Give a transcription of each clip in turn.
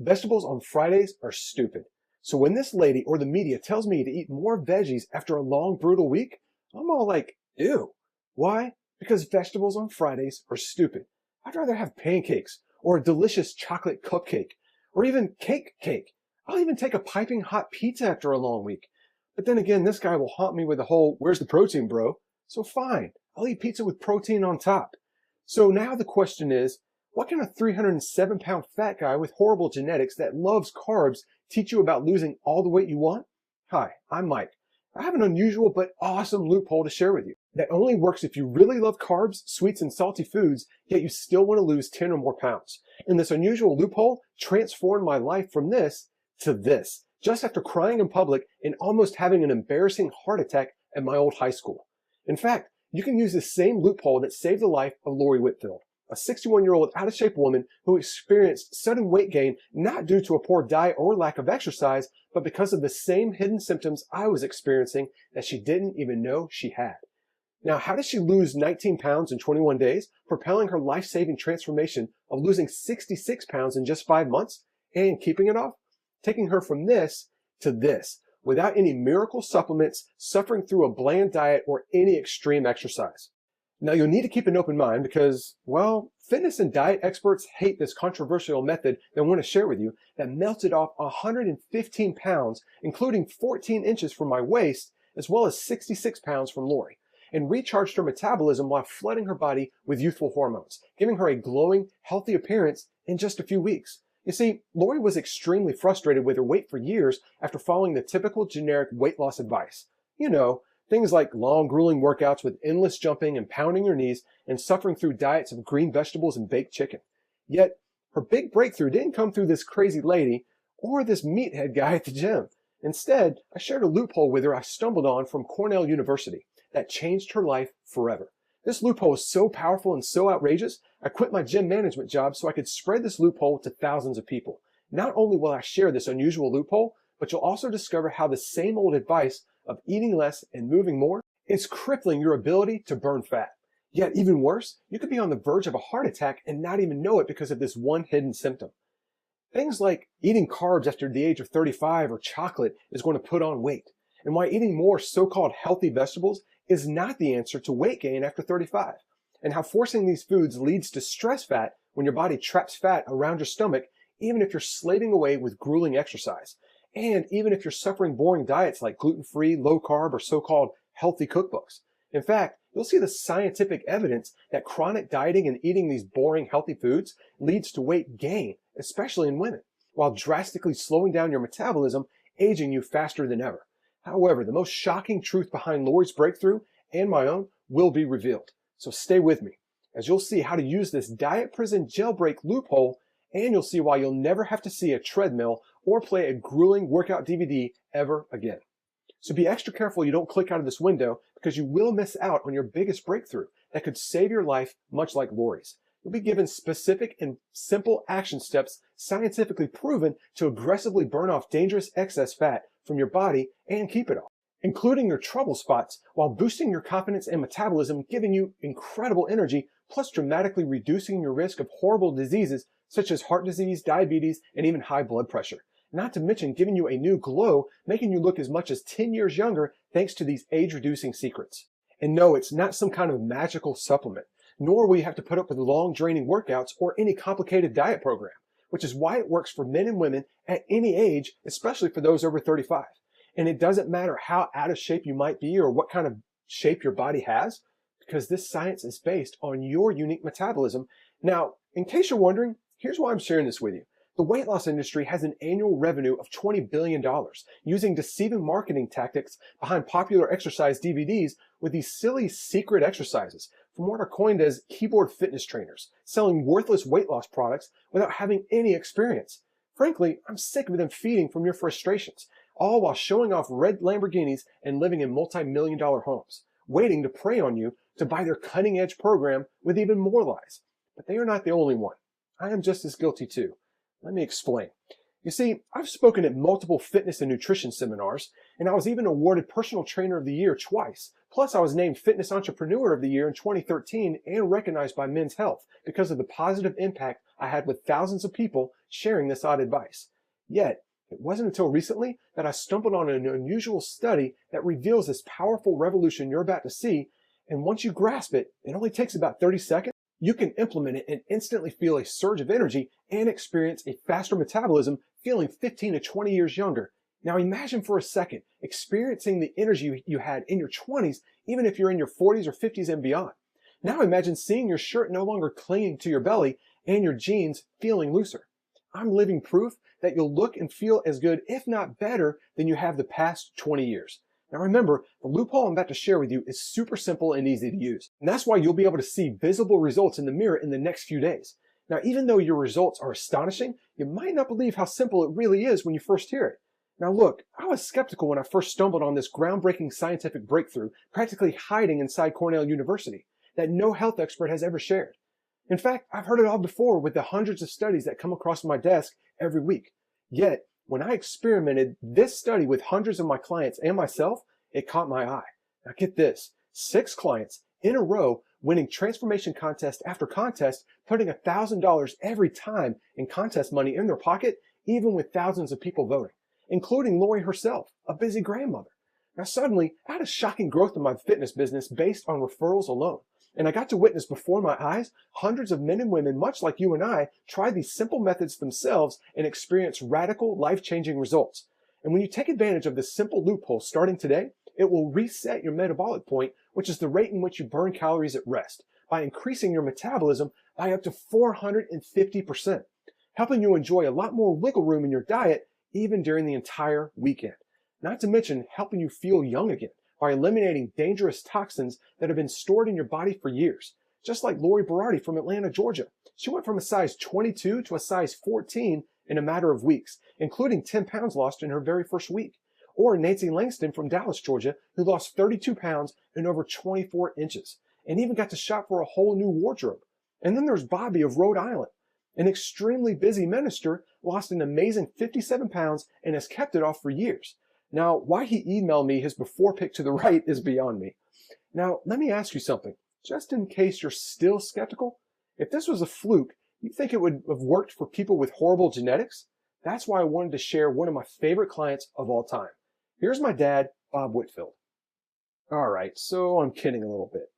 Vegetables on Fridays are stupid. So when this lady or the media tells me to eat more veggies after a long, brutal week, I'm all like, ew. Why? Because vegetables on Fridays are stupid. I'd rather have pancakes or a delicious chocolate cupcake or even cake. I'll even take a piping hot pizza after a long week. But then again, this guy will haunt me with the whole, where's the protein, bro? So fine, I'll eat pizza with protein on top. So now the question is, what can a 307-pound fat guy with horrible genetics that loves carbs teach you about losing all the weight you want? Hi, I'm Mike. I have an unusual but awesome loophole to share with you that only works if you really love carbs, sweets, and salty foods, yet you still want to lose 10 or more pounds. And this unusual loophole transformed my life from this to this, just after crying in public and almost having an embarrassing heart attack at my old high school. In fact, you can use the same loophole that saved the life of Lori Whitfield, a 61-year-old out-of-shape woman who experienced sudden weight gain not due to a poor diet or lack of exercise, but because of the same hidden symptoms I was experiencing that she didn't even know she had. Now, how did she lose 19 pounds in 21 days, propelling her life-saving transformation of losing 66 pounds in just 5 months and keeping it off? Taking her from this to this, without any miracle supplements, suffering through a bland diet, or any extreme exercise. Now, you'll need to keep an open mind because, well, fitness and diet experts hate this controversial method that I want to share with you that melted off 115 pounds, including 14 inches from my waist, as well as 66 pounds from Lori, and recharged her metabolism while flooding her body with youthful hormones, giving her a glowing, healthy appearance in just a few weeks. You see, Lori was extremely frustrated with her weight for years after following the typical generic weight loss advice. You know, things like long, grueling workouts with endless jumping and pounding your knees and suffering through diets of green vegetables and baked chicken. Yet, her big breakthrough didn't come through this crazy lady or this meathead guy at the gym. Instead, I shared a loophole with her I stumbled on from Cornell University that changed her life forever. This loophole is so powerful and so outrageous, I quit my gym management job so I could spread this loophole to thousands of people. Not only will I share this unusual loophole, but you'll also discover how the same old advice of eating less and moving more is crippling your ability to burn fat. Yet even worse, you could be on the verge of a heart attack and not even know it because of this one hidden symptom. Things like eating carbs after the age of 35 or chocolate is going to put on weight, and why eating more so-called healthy vegetables is not the answer to weight gain after 35, and how forcing these foods leads to stress fat when your body traps fat around your stomach, even if you're slaving away with grueling exercise, and even if you're suffering boring diets like gluten-free, low-carb, or so-called healthy cookbooks. In fact, you'll see the scientific evidence that chronic dieting and eating these boring, healthy foods leads to weight gain, especially in women, while drastically slowing down your metabolism, aging you faster than ever. However, the most shocking truth behind Lori's breakthrough and my own will be revealed. So stay with me, as you'll see how to use this diet prison jailbreak loophole, and you'll see why you'll never have to see a treadmill or play a grueling workout DVD ever again. So be extra careful you don't click out of this window, because you will miss out on your biggest breakthrough that could save your life, much like Lori's. You'll be given specific and simple action steps scientifically proven to aggressively burn off dangerous excess fat from your body and keep it off, including your trouble spots, while boosting your confidence and metabolism, giving you incredible energy, plus dramatically reducing your risk of horrible diseases such as heart disease, diabetes, and even high blood pressure. Not to mention giving you a new glow, making you look as much as 10 years younger thanks to these age-reducing secrets. And no, it's not some kind of magical supplement, nor will you have to put up with long, draining workouts or any complicated diet program, which is why it works for men and women at any age, especially for those over 35. And it doesn't matter how out of shape you might be or what kind of shape your body has, because this science is based on your unique metabolism. Now, in case you're wondering, here's why I'm sharing this with you. The weight loss industry has an annual revenue of $20 billion using deceiving marketing tactics behind popular exercise DVDs with these silly secret exercises from what are coined as keyboard fitness trainers, selling worthless weight loss products without having any experience. Frankly, I'm sick of them feeding from your frustrations, all while showing off red Lamborghinis and living in multi-million-dollar homes, waiting to prey on you to buy their cutting-edge program with even more lies. But they are not the only one. I am just as guilty too. Let me explain. You see, I've spoken at multiple fitness and nutrition seminars, and I was even awarded Personal Trainer of the Year twice. Plus, I was named Fitness Entrepreneur of the Year in 2013 and recognized by Men's Health because of the positive impact I had with thousands of people sharing this odd advice. Yet, it wasn't until recently that I stumbled on an unusual study that reveals this powerful revolution you're about to see, and once you grasp it, it only takes about 30 seconds. You can implement it and instantly feel a surge of energy and experience a faster metabolism, feeling 15 to 20 years younger. Now imagine for a second experiencing the energy you had in your 20s, even if you're in your 40s or 50s and beyond. Now imagine seeing your shirt no longer clinging to your belly and your jeans feeling looser. I'm living proof that you'll look and feel as good, if not better, than you have the past 20 years. Now remember, the loophole I'm about to share with you is super simple and easy to use. And that's why you'll be able to see visible results in the mirror in the next few days. Now, even though your results are astonishing, you might not believe how simple it really is when you first hear it. Now look, I was skeptical when I first stumbled on this groundbreaking scientific breakthrough, practically hiding inside Cornell University, that no health expert has ever shared. In fact, I've heard it all before with the hundreds of studies that come across my desk every week. Yet, when I experimented this study with hundreds of my clients and myself, it caught my eye. Now get this, 6 clients in a row winning transformation contest after contest, putting $1,000 every time in contest money in their pocket, even with thousands of people voting, including Lori herself, a busy grandmother. Now suddenly, I had a shocking growth in my fitness business based on referrals alone. And I got to witness before my eyes hundreds of men and women, much like you and I, try these simple methods themselves and experience radical, life-changing results. And when you take advantage of this simple loophole starting today, it will reset your metabolic point, which is the rate in which you burn calories at rest, by increasing your metabolism by up to 450%, helping you enjoy a lot more wiggle room in your diet even during the entire weekend. Not to mention helping you feel young again by eliminating dangerous toxins that have been stored in your body for years. Just like Lori Berardi from Atlanta, Georgia. She went from a size 22 to a size 14 in a matter of weeks, including 10 pounds lost in her very first week. Or Nancy Langston from Dallas, Georgia, who lost 32 pounds and over 24 inches, and even got to shop for a whole new wardrobe. And then there's Bobby of Rhode Island, an extremely busy minister, lost an amazing 57 pounds and has kept it off for years. Now, why he emailed me his before pic to the right is beyond me. Now, let me ask you something, just in case you're still skeptical. If this was a fluke, you think it would have worked for people with horrible genetics? That's why I wanted to share one of my favorite clients of all time. Here's my dad, Bob Whitfield. All right, so I'm kidding a little bit.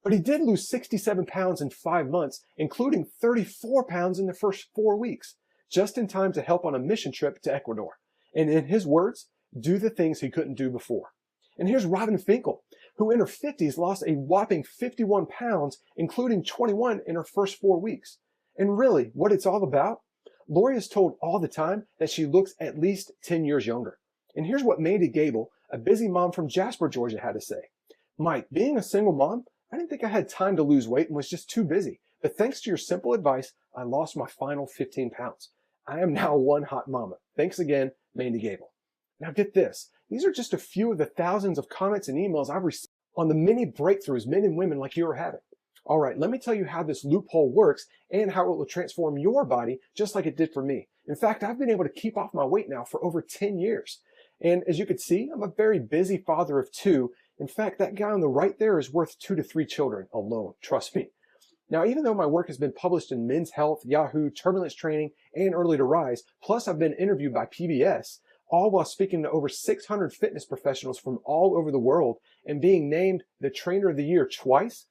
But he did lose 67 pounds in 5 months, including 34 pounds in the first 4 weeks, just in time to help on a mission trip to Ecuador. And in his words, do the things he couldn't do before. And here's Robin Finkel, who in her 50s lost a whopping 51 pounds, including 21 in her first 4 weeks. And really, what it's all about? Lori is told all the time that she looks at least 10 years younger. And here's what Mandy Gable, a busy mom from Jasper, Georgia, had to say. Mike, being a single mom, I didn't think I had time to lose weight and was just too busy. But thanks to your simple advice, I lost my final 15 pounds. I am now one hot mama. Thanks again, Mandy Gable. Now get this. These are just a few of the thousands of comments and emails I've received on the many breakthroughs men and women like you are having. All right, let me tell you how this loophole works and how it will transform your body just like it did for me. In fact, I've been able to keep off my weight now for over 10 years. And as you can see, I'm a very busy father of 2. In fact, that guy on the right there is worth 2 to 3 children alone, trust me. Now, even though my work has been published in Men's Health, Yahoo, Turbulence Training, and Early to Rise, plus I've been interviewed by PBS, all while speaking to over 600 fitness professionals from all over the world and being named the Trainer of the Year twice,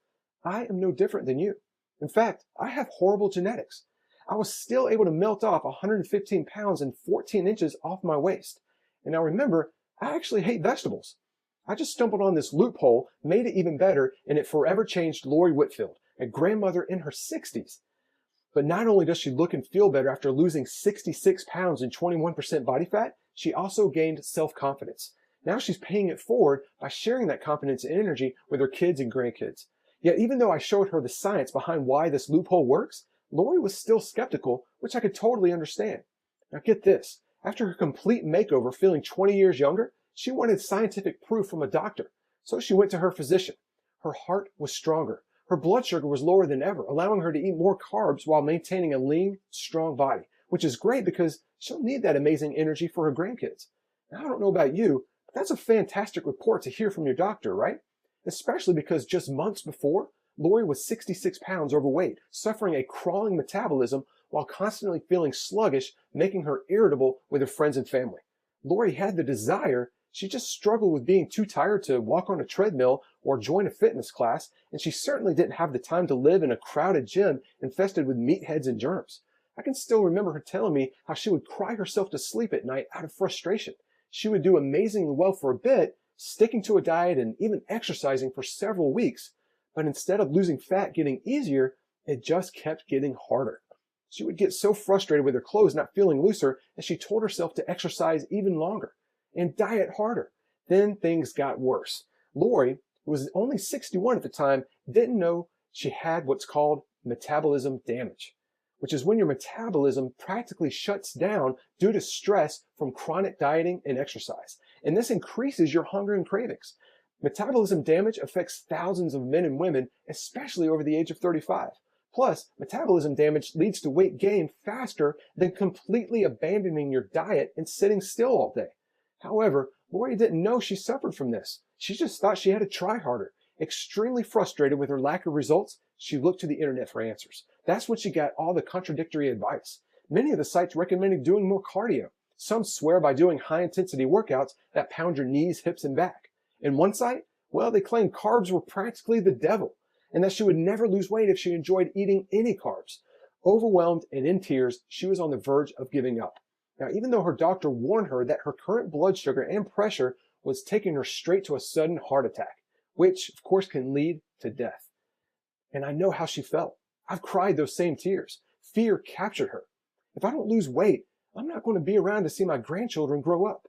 I am no different than you. In fact, I have horrible genetics. I was still able to melt off 115 pounds and 14 inches off my waist. And now remember, I actually hate vegetables. I just stumbled on this loophole, made it even better, and it forever changed Lori Whitfield, a grandmother in her 60s. But not only does she look and feel better after losing 66 pounds and 21% body fat, she also gained self-confidence. Now she's paying it forward by sharing that confidence and energy with her kids and grandkids. Yet even though I showed her the science behind why this loophole works, Lori was still skeptical, which I could totally understand. Now get this, after her complete makeover feeling 20 years younger, she wanted scientific proof from a doctor. So she went to her physician. Her heart was stronger. Her blood sugar was lower than ever, allowing her to eat more carbs while maintaining a lean, strong body, which is great because she'll need that amazing energy for her grandkids. Now, I don't know about you, but that's a fantastic report to hear from your doctor, right? Especially because just months before, Lori was 66 pounds overweight, suffering a crawling metabolism while constantly feeling sluggish, making her irritable with her friends and family. Lori had the desire, she just struggled with being too tired to walk on a treadmill or join a fitness class, and she certainly didn't have the time to live in a crowded gym infested with meatheads and germs. I can still remember her telling me how she would cry herself to sleep at night out of frustration. She would do amazingly well for a bit, sticking to a diet and even exercising for several weeks, but instead of losing fat getting easier, it just kept getting harder. She would get so frustrated with her clothes not feeling looser that she told herself to exercise even longer and diet harder. Then things got worse. Lori, who was only 61 at the time, didn't know she had what's called metabolism damage, which is when your metabolism practically shuts down due to stress from chronic dieting and exercise. And this increases your hunger and cravings. Metabolism damage affects thousands of men and women, especially over the age of 35. Plus, metabolism damage leads to weight gain faster than completely abandoning your diet and sitting still all day. However, Lori didn't know she suffered from this. She just thought she had to try harder. Extremely frustrated with her lack of results, she looked to the internet for answers. That's when she got all the contradictory advice. Many of the sites recommended doing more cardio. Some swear by doing high-intensity workouts that pound your knees, hips, and back. In one site, well, they claimed carbs were practically the devil, and that she would never lose weight if she enjoyed eating any carbs. Overwhelmed and in tears, she was on the verge of giving up. Now, even though her doctor warned her that her current blood sugar and pressure was taking her straight to a sudden heart attack, which, of course, can lead to death. And I know how she felt. I've cried those same tears. Fear captured her. If I don't lose weight, I'm not going to be around to see my grandchildren grow up.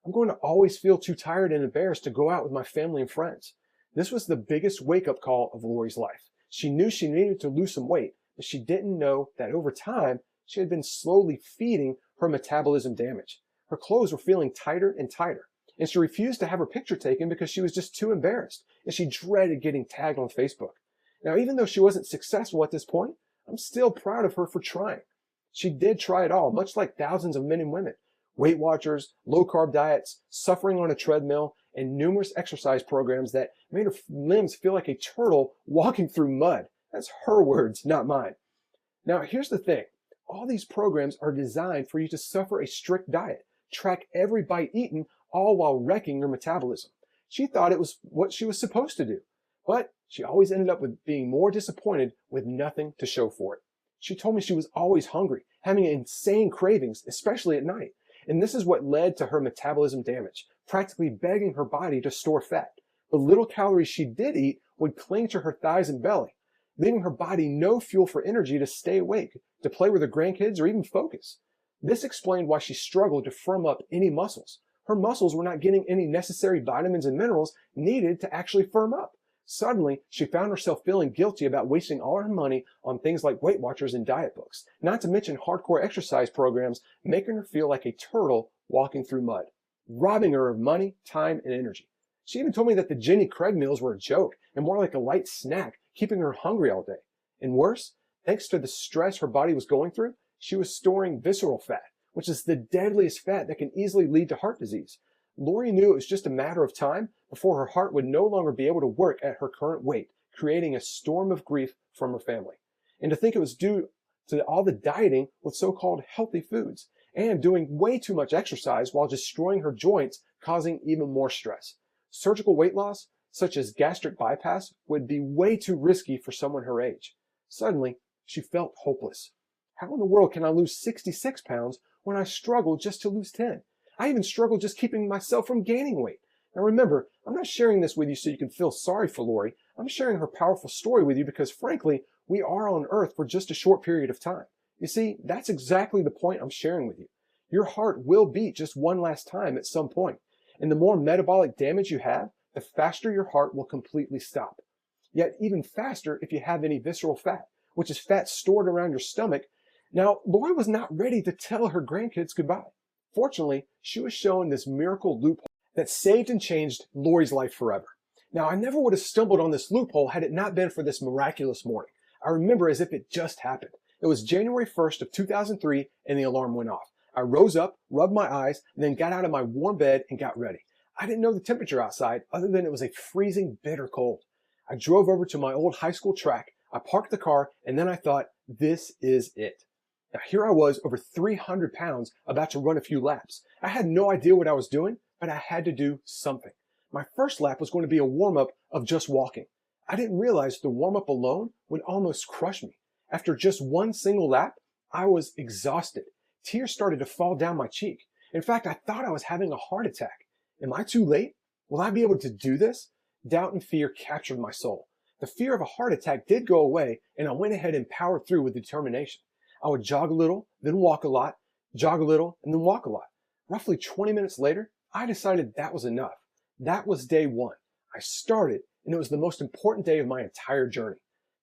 I'm going to always feel too tired and embarrassed to go out with my family and friends. This was the biggest wake-up call of Lori's life. She knew she needed to lose some weight, but she didn't know that over time, she had been slowly feeding her metabolism damage. Her clothes were feeling tighter and tighter, and she refused to have her picture taken because she was just too embarrassed, and she dreaded getting tagged on Facebook. Now, even though she wasn't successful at this point, I'm still proud of her for trying. She did try it all, much like thousands of men and women. Weight Watchers, low-carb diets, suffering on a treadmill, and numerous exercise programs that made her limbs feel like a turtle walking through mud. That's her words, not mine. Now, here's the thing. All these programs are designed for you to suffer a strict diet, track every bite eaten, all while wrecking your metabolism. She thought it was what she was supposed to do, but she always ended up with being more disappointed with nothing to show for it. She told me she was always hungry, having insane cravings, especially at night. And this is what led to her metabolism damage, practically begging her body to store fat. The little calories she did eat would cling to her thighs and belly, leaving her body no fuel for energy to stay awake, to play with her grandkids, or even focus. This explained why she struggled to firm up any muscles. Her muscles were not getting any necessary vitamins and minerals needed to actually firm up. Suddenly, she found herself feeling guilty about wasting all her money on things like Weight Watchers and diet books, not to mention hardcore exercise programs, making her feel like a turtle walking through mud, robbing her of money, time, and energy. She even told me that the Jenny Craig meals were a joke and more like a light snack, keeping her hungry all day. And worse, thanks to the stress her body was going through, she was storing visceral fat, which is the deadliest fat that can easily lead to heart disease. Lori knew it was just a matter of time before her heart would no longer be able to work at her current weight, creating a storm of grief from her family. And to think it was due to all the dieting with so-called healthy foods and doing way too much exercise while destroying her joints, causing even more stress. Surgical weight loss, such as gastric bypass, would be way too risky for someone her age. Suddenly, she felt hopeless. How in the world can I lose 66 pounds when I struggle just to lose 10? I even struggle just keeping myself from gaining weight. Now remember, I'm not sharing this with you so you can feel sorry for Lori. I'm sharing her powerful story with you because frankly, we are on earth for just a short period of time. You see, that's exactly the point I'm sharing with you. Your heart will beat just one last time at some point. And the more metabolic damage you have, the faster your heart will completely stop. Yet even faster if you have any visceral fat, which is fat stored around your stomach. Now, Lori was not ready to tell her grandkids goodbye. Fortunately, she was shown this miracle loophole that saved and changed Lori's life forever. Now, I never would have stumbled on this loophole had it not been for this miraculous morning. I remember as if it just happened. It was January 1st of 2003 and the alarm went off. I rose up, rubbed my eyes, and then got out of my warm bed and got ready. I didn't know the temperature outside other than it was a freezing, bitter cold. I drove over to my old high school track. I parked the car and then I thought, this is it. Now here I was, over 300 pounds, about to run a few laps. I had no idea what I was doing, but I had to do something. My first lap was going to be a warm-up of just walking. I didn't realize the warm-up alone would almost crush me. After just one single lap, I was exhausted. Tears started to fall down my cheek. In fact, I thought I was having a heart attack. Am I too late? Will I be able to do this? Doubt and fear captured my soul. The fear of a heart attack did go away, and I went ahead and powered through with determination. I would jog a little, then walk a lot, jog a little, and then walk a lot. Roughly 20 minutes later, I decided that was enough. That was day one. I started, and it was the most important day of my entire journey.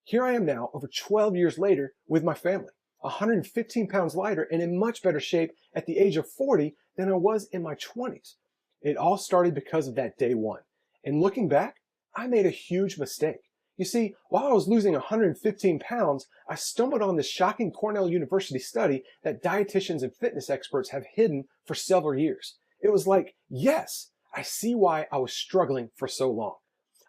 Here I am now, over 12 years later, with my family, 115 pounds lighter and in much better shape at the age of 40 than I was in my 20s. It all started because of that day one. And looking back, I made a huge mistake. You see, while I was losing 115 pounds, I stumbled on this shocking Cornell University study that dietitians and fitness experts have hidden for several years. It was like, yes, I see why I was struggling for so long.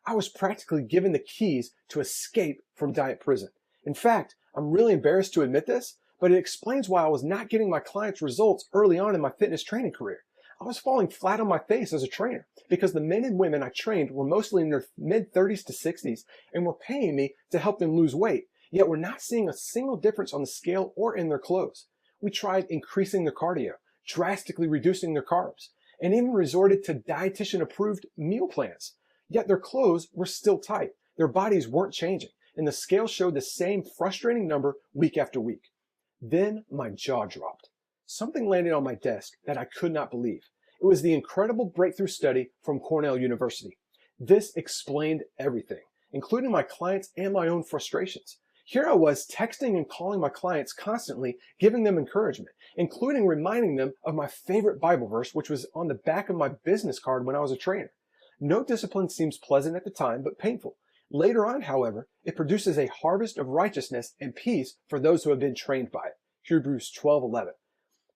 I was practically given the keys to escape from diet prison. In fact, I'm really embarrassed to admit this, but it explains why I was not getting my clients' results early on in my fitness training career. I was falling flat on my face as a trainer because the men and women I trained were mostly in their mid-30s to 60s and were paying me to help them lose weight, yet we're not seeing a single difference on the scale or in their clothes. We tried increasing their cardio, drastically reducing their carbs, and even resorted to dietitian-approved meal plans. Yet their clothes were still tight, their bodies weren't changing, and the scale showed the same frustrating number week after week. Then my jaw dropped. Something landed on my desk that I could not believe. It was the incredible breakthrough study from Cornell University. This explained everything, including my clients and my own frustrations. Here I was texting and calling my clients constantly, giving them encouragement, including reminding them of my favorite Bible verse, which was on the back of my business card when I was a trainer. No discipline seems pleasant at the time, but painful. Later on, however, it produces a harvest of righteousness and peace for those who have been trained by it. Hebrews 12:11.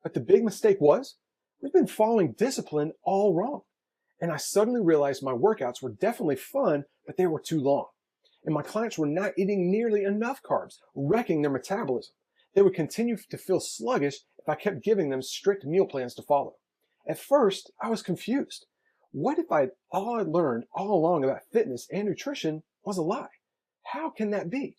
But the big mistake was, we've been following discipline all wrong. And I suddenly realized my workouts were definitely fun, but they were too long. And my clients were not eating nearly enough carbs, wrecking their metabolism. They would continue to feel sluggish if I kept giving them strict meal plans to follow. At first, I was confused. What if all I'd learned all along about fitness and nutrition was a lie? How can that be?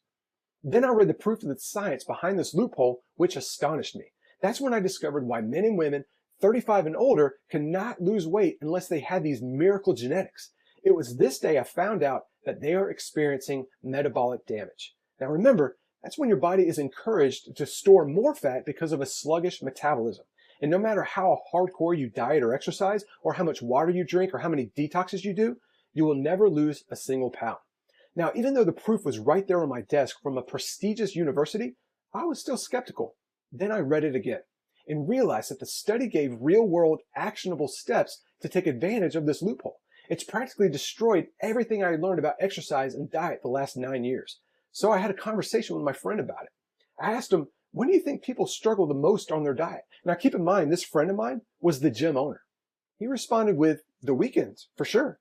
Then I read the proof of the science behind this loophole, which astonished me. That's when I discovered why men and women 35 and older cannot lose weight unless they had these miracle genetics. It was this day I found out that they are experiencing metabolic damage. Now remember, that's when your body is encouraged to store more fat because of a sluggish metabolism. And no matter how hardcore you diet or exercise, or how much water you drink, or how many detoxes you do, you will never lose a single pound. Now, even though the proof was right there on my desk from a prestigious university, I was still skeptical. Then I read it again and realized that the study gave real-world actionable steps to take advantage of this loophole. It's practically destroyed everything I learned about exercise and diet the last 9 years. So I had a conversation with my friend about it. I asked him, when do you think people struggle the most on their diet? Now keep in mind, this friend of mine was the gym owner. He responded with, the weekends, for sure.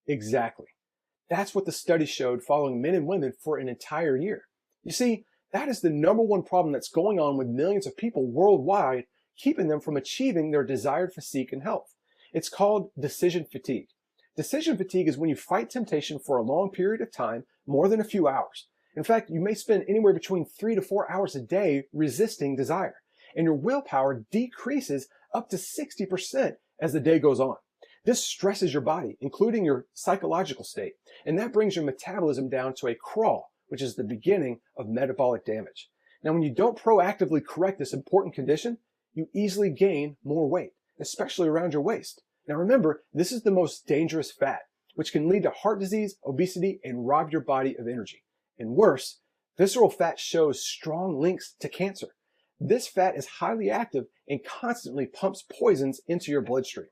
Exactly. That's what the study showed following men and women for an entire year. You see, that is the number one problem that's going on with millions of people worldwide, keeping them from achieving their desired physique and health. It's called decision fatigue. Decision fatigue is when you fight temptation for a long period of time, more than a few hours. In fact, you may spend anywhere between 3 to 4 hours a day resisting desire, and your willpower decreases up to 60% as the day goes on. This stresses your body, including your psychological state, and that brings your metabolism down to a crawl, which is the beginning of metabolic damage. Now, when you don't proactively correct this important condition, you easily gain more weight, especially around your waist. Now remember, this is the most dangerous fat, which can lead to heart disease, obesity, and rob your body of energy. And worse, visceral fat shows strong links to cancer. This fat is highly active and constantly pumps poisons into your bloodstream.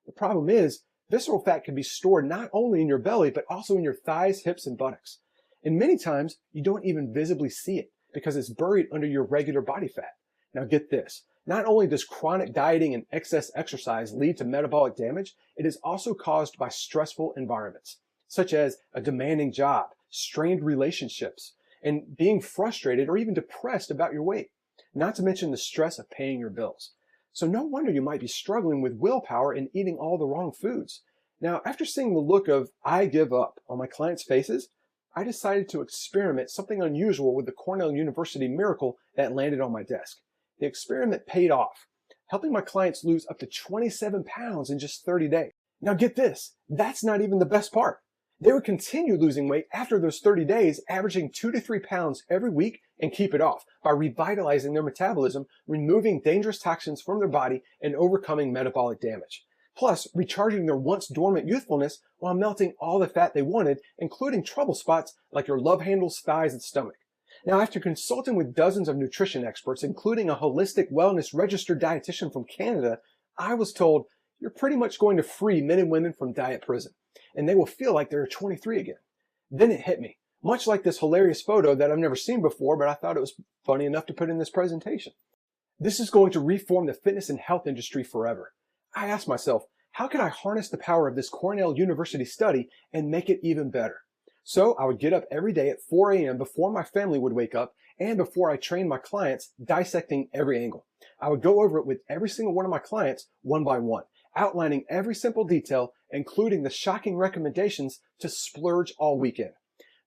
The problem is, visceral fat can be stored not only in your belly, but also in your thighs, hips, and buttocks. And many times, you don't even visibly see it because it's buried under your regular body fat. Now get this, not only does chronic dieting and excess exercise lead to metabolic damage, it is also caused by stressful environments, such as a demanding job, strained relationships, and being frustrated or even depressed about your weight. not to mention the stress of paying your bills. So no wonder you might be struggling with willpower and eating all the wrong foods. Now, after seeing the look of "I give up" on my clients' faces, I decided to experiment something unusual with the Cornell University miracle that landed on my desk. The experiment paid off, helping my clients lose up to 27 pounds in just 30 days. Now get this, that's not even the best part. They would continue losing weight after those 30 days, averaging 2 to 3 pounds every week, and keep it off by revitalizing their metabolism, removing dangerous toxins from their body, and overcoming metabolic damage. Plus, recharging their once dormant youthfulness while melting all the fat they wanted, including trouble spots like your love handles, thighs, and stomach. Now, after consulting with dozens of nutrition experts, including a holistic wellness registered dietitian from Canada, I was told, you're pretty much going to free men and women from diet prison, and they will feel like they're 23 again. Then it hit me, much like this hilarious photo that I've never seen before, but I thought it was funny enough to put in this presentation. This is going to reform the fitness and health industry forever. I asked myself, how can I harness the power of this Cornell University study and make it even better? So I would get up every day at 4 a.m. before my family would wake up and before I trained my clients, dissecting every angle. I would go over it with every single one of my clients one by one, outlining every simple detail, including the shocking recommendations to splurge all weekend.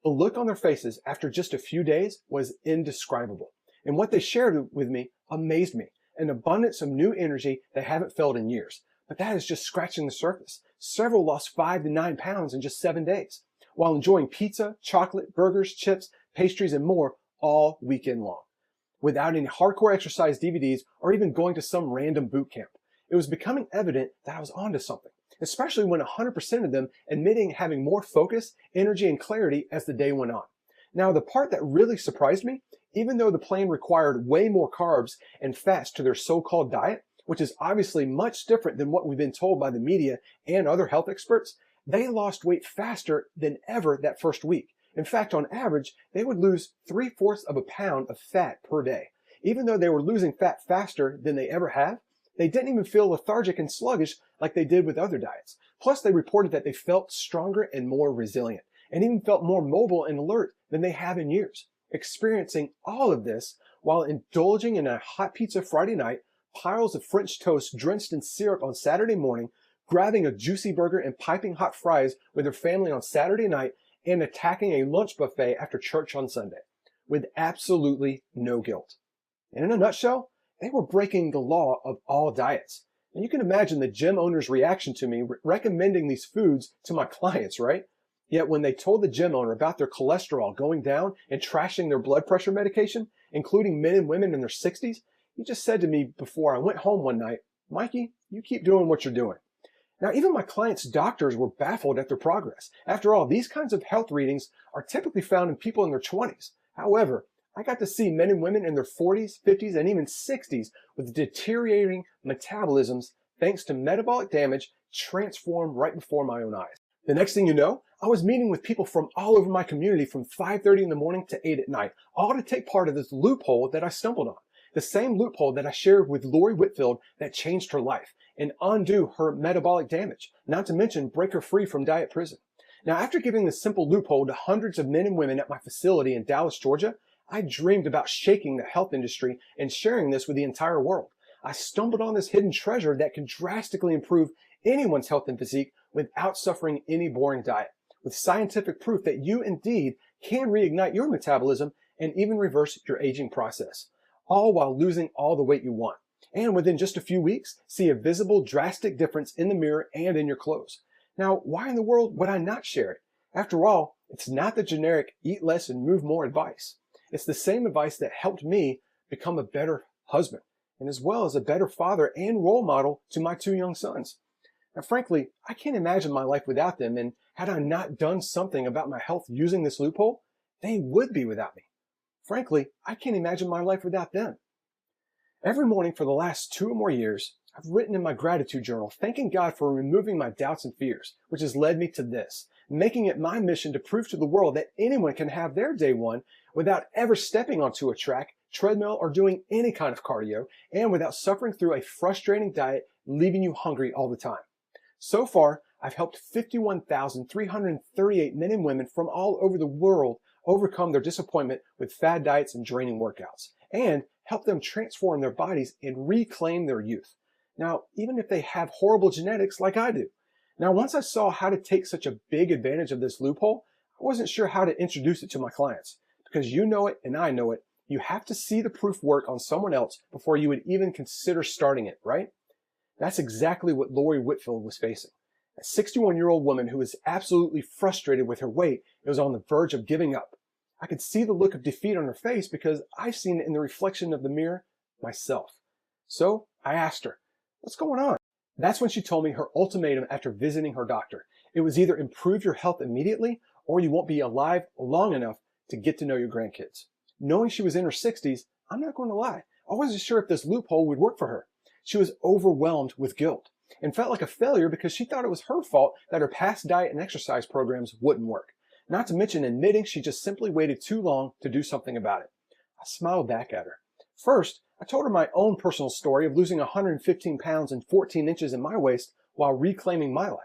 The look on their faces after just a few days was indescribable. And what they shared with me amazed me, an abundance of new energy they haven't felt in years. But that is just scratching the surface. Several lost 5 to 9 pounds in just 7 days, while enjoying pizza, chocolate, burgers, chips, pastries, and more all weekend long, without any hardcore exercise DVDs or even going to some random boot camp. It was becoming evident that I was onto something, especially when 100% of them admitting having more focus, energy, and clarity as the day went on. Now, the part that really surprised me, even though the plan required way more carbs and fats to their so-called diet, which is obviously much different than what we've been told by the media and other health experts, they lost weight faster than ever that first week. In fact, on average, they would lose 3/4 of a pound of fat per day. Even though they were losing fat faster than they ever have, they didn't even feel lethargic and sluggish like they did with other diets. Plus, they reported that they felt stronger and more resilient, and even felt more mobile and alert than they have in years. Experiencing all of this while indulging in a hot pizza Friday night, piles of French toast drenched in syrup on Saturday morning, grabbing a juicy burger and piping hot fries with their family on Saturday night, and attacking a lunch buffet after church on Sunday, with absolutely no guilt. And in a nutshell, they were breaking the law of all diets. And you can imagine the gym owner's reaction to me recommending these foods to my clients, right? Yet when they told the gym owner about their cholesterol going down and trashing their blood pressure medication, including men and women in their 60s, he just said to me before I went home one night, "Mikey, you keep doing what you're doing." Now, even my clients' doctors were baffled at their progress. After all, these kinds of health readings are typically found in people in their 20s. However, I got to see men and women in their 40s, 50s, and even 60s with deteriorating metabolisms thanks to metabolic damage transform right before my own eyes. The next thing you know, I was meeting with people from all over my community from 5:30 in the morning to 8 at night, all to take part of this loophole that I stumbled on. The same loophole that I shared with Lori Whitfield that changed her life and undo her metabolic damage, not to mention break her free from diet prison. Now, after giving this simple loophole to hundreds of men and women at my facility in Dallas, Georgia, I dreamed about shaking the health industry and sharing this with the entire world. I stumbled on this hidden treasure that can drastically improve anyone's health and physique without suffering any boring diet, with scientific proof that you indeed can reignite your metabolism and even reverse your aging process, all while losing all the weight you want. And within just a few weeks, see a visible, drastic difference in the mirror and in your clothes. Now, why in the world would I not share it? After all, it's not the generic eat less and move more advice. It's the same advice that helped me become a better husband, and as well as a better father and role model to my 2 young sons. Now, frankly, I can't imagine my life without them, and had I not done something about my health using this loophole, they would be without me. Frankly, I can't imagine my life without them. Every morning for the last 2 or more years, I've written in my gratitude journal, thanking God for removing my doubts and fears, which has led me to this, making it my mission to prove to the world that anyone can have their day one without ever stepping onto a track, treadmill, or doing any kind of cardio, and without suffering through a frustrating diet leaving you hungry all the time. So far, I've helped 51,338 men and women from all over the world overcome their disappointment with fad diets and draining workouts, and help them transform their bodies and reclaim their youth. Now, even if they have horrible genetics like I do. Now, once I saw how to take such a big advantage of this loophole, I wasn't sure how to introduce it to my clients. Because you know it and I know it, you have to see the proof work on someone else before you would even consider starting it, right? That's exactly what Lori Whitfield was facing. A 61-year-old woman who was absolutely frustrated with her weight and was on the verge of giving up. I could see the look of defeat on her face because I've seen it in the reflection of the mirror myself. So I asked her, what's going on? That's when she told me her ultimatum after visiting her doctor. It was either improve your health immediately or you won't be alive long enough to get to know your grandkids. Knowing she was in her 60s, I'm not going to lie, I wasn't sure if this loophole would work for her. She was overwhelmed with guilt and felt like a failure because she thought it was her fault that her past diet and exercise programs wouldn't work. Not to mention admitting she just simply waited too long to do something about it. I smiled back at her. First, I told her my own personal story of losing 115 pounds and 14 inches in my waist while reclaiming my life.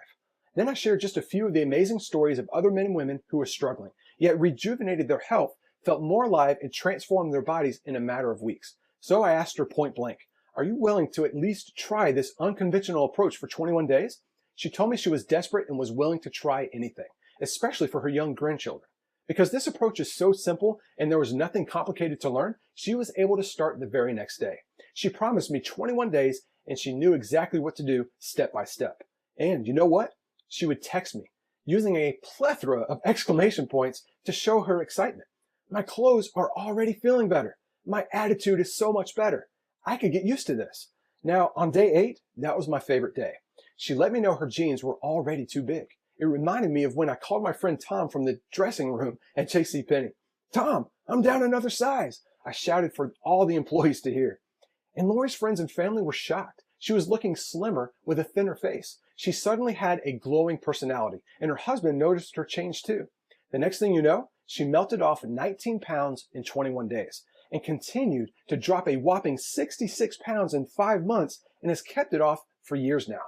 Then I shared just a few of the amazing stories of other men and women who were struggling, yet rejuvenated their health, felt more alive, and transformed their bodies in a matter of weeks. So I asked her point blank, are you willing to at least try this unconventional approach for 21 days? She told me she was desperate and was willing to try anything, especially for her young grandchildren. Because this approach is so simple and there was nothing complicated to learn, she was able to start the very next day. She promised me 21 days and she knew exactly what to do step by step. And you know what? She would text me, using a plethora of exclamation points to show her excitement. My clothes are already feeling better. My attitude is so much better. I could get used to this. Now, on day 8, that was my favorite day. She let me know her jeans were already too big. It reminded me of when I called my friend Tom from the dressing room at JCPenney. Tom, I'm down another size. I shouted for all the employees to hear. And Lori's friends and family were shocked. She was looking slimmer with a thinner face. She suddenly had a glowing personality, and her husband noticed her change too. The next thing you know, she melted off 19 pounds in 21 days and continued to drop a whopping 66 pounds in 5 months and has kept it off for years now.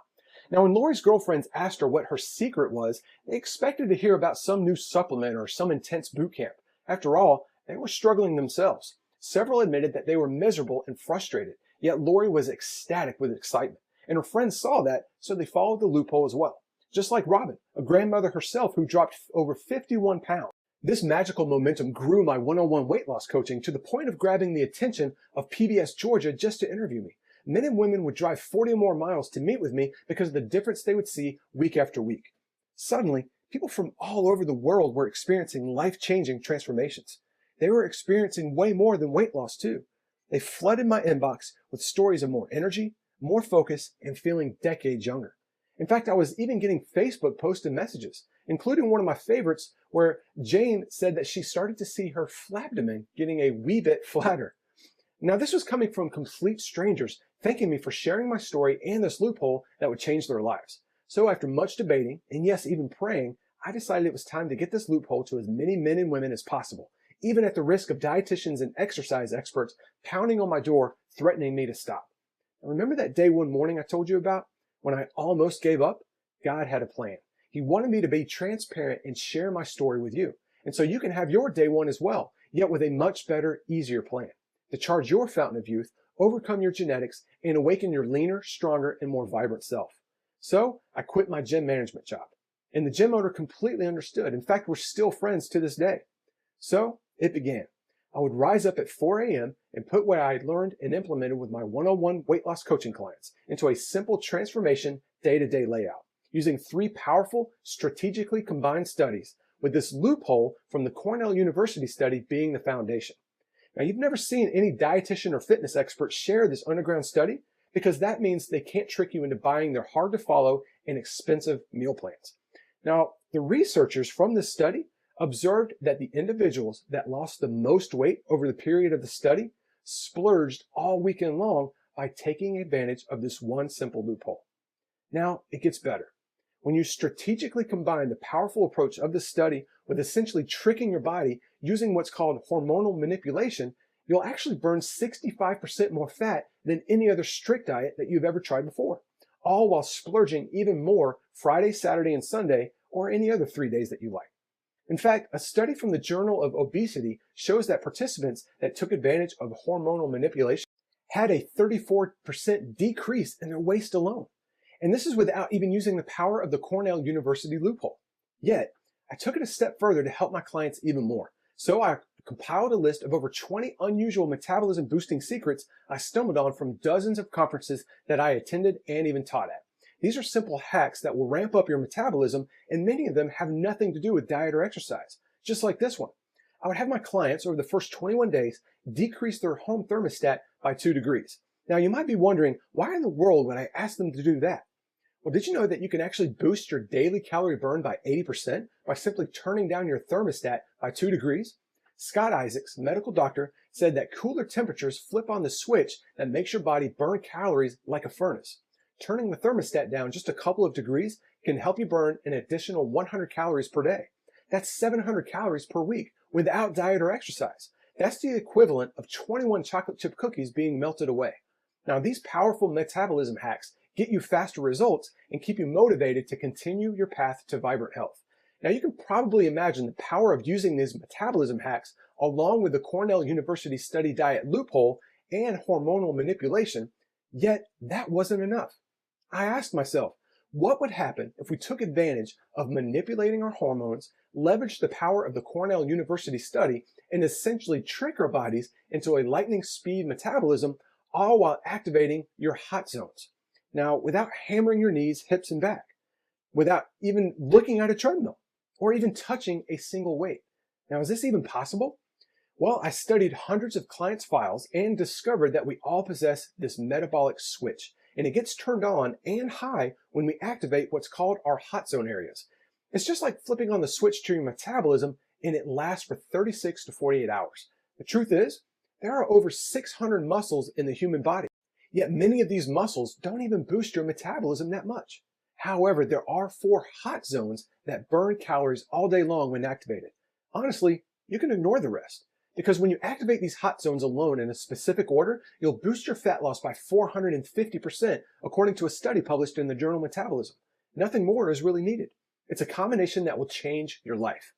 Now, when Lori's girlfriends asked her what her secret was, they expected to hear about some new supplement or some intense boot camp. After all, they were struggling themselves. Several admitted that they were miserable and frustrated, yet Lori was ecstatic with excitement. And her friends saw that, so they followed the loophole as well. Just like Robin, a grandmother herself who dropped over 51 pounds. This magical momentum grew my one-on-one weight loss coaching to the point of grabbing the attention of PBS Georgia just to interview me. Men and women would drive 40 more miles to meet with me because of the difference they would see week after week. Suddenly, people from all over the world were experiencing life-changing transformations. They were experiencing way more than weight loss too. They flooded my inbox with stories of more energy, more focus, and feeling decades younger. In fact, I was even getting Facebook posts and messages, including one of my favorites where Jane said that she started to see her flabdomen getting a wee bit flatter. Now, this was coming from complete strangers thanking me for sharing my story and this loophole that would change their lives. So after much debating, and yes, even praying, I decided it was time to get this loophole to as many men and women as possible, even at the risk of dietitians and exercise experts pounding on my door, threatening me to stop. Now, remember that day one morning I told you about? When I almost gave up? God had a plan. He wanted me to be transparent and share my story with you. And so you can have your day one as well, yet with a much better, easier plan. To charge your fountain of youth, overcome your genetics, and awaken your leaner, stronger, and more vibrant self. So I quit my gym management job. And the gym owner completely understood. In fact, we're still friends to this day. So it began. I would rise up at 4 a.m. and put what I had learned and implemented with my one-on-one weight loss coaching clients into a simple transformation day-to-day layout, using 3 powerful, strategically combined studies, with this loophole from the Cornell University study being the foundation. Now, you've never seen any dietitian or fitness expert share this underground study because that means they can't trick you into buying their hard-to-follow and expensive meal plans. Now, the researchers from this study observed that the individuals that lost the most weight over the period of the study splurged all weekend long by taking advantage of this one simple loophole. Now, it gets better. When you strategically combine the powerful approach of the study with essentially tricking your body using what's called hormonal manipulation, you'll actually burn 65% more fat than any other strict diet that you've ever tried before, all while splurging even more Friday, Saturday, and Sunday, or any other 3 days that you like. In fact, a study from the Journal of Obesity shows that participants that took advantage of hormonal manipulation had a 34% decrease in their waist alone. And this is without even using the power of the Cornell University loophole. Yet, I took it a step further to help my clients even more. So I compiled a list of over 20 unusual metabolism boosting secrets I stumbled on from dozens of conferences that I attended and even taught at. These are simple hacks that will ramp up your metabolism, and many of them have nothing to do with diet or exercise, just like this one. I would have my clients over the first 21 days decrease their home thermostat by 2 degrees. Now you might be wondering, why in the world would I ask them to do that? Well, did you know that you can actually boost your daily calorie burn by 80% by simply turning down your thermostat by 2 degrees? Scott Isaacs, medical doctor, said that cooler temperatures flip on the switch that makes your body burn calories like a furnace. Turning the thermostat down just a couple of degrees can help you burn an additional 100 calories per day. That's 700 calories per week without diet or exercise. That's the equivalent of 21 chocolate chip cookies being melted away. Now, these powerful metabolism hacks get you faster results and keep you motivated to continue your path to vibrant health. Now, you can probably imagine the power of using these metabolism hacks along with the Cornell University study diet loophole and hormonal manipulation, yet that wasn't enough. I asked myself, what would happen if we took advantage of manipulating our hormones, leveraged the power of the Cornell University study, and essentially trick our bodies into a lightning speed metabolism, all while activating your hot zones? Now, without hammering your knees, hips, and back, without even looking at a treadmill, or even touching a single weight. Now, is this even possible? Well, I studied hundreds of clients' files and discovered that we all possess this metabolic switch, and it gets turned on and high when we activate what's called our hot zone areas. It's just like flipping on the switch to your metabolism, and it lasts for 36 to 48 hours. The truth is, there are over 600 muscles in the human body, yet many of these muscles don't even boost your metabolism that much. However, there are 4 hot zones that burn calories all day long when activated. Honestly, you can ignore the rest, because when you activate these hot zones alone in a specific order, you'll boost your fat loss by 450%, according to a study published in the journal Metabolism. Nothing more is really needed. It's a combination that will change your life.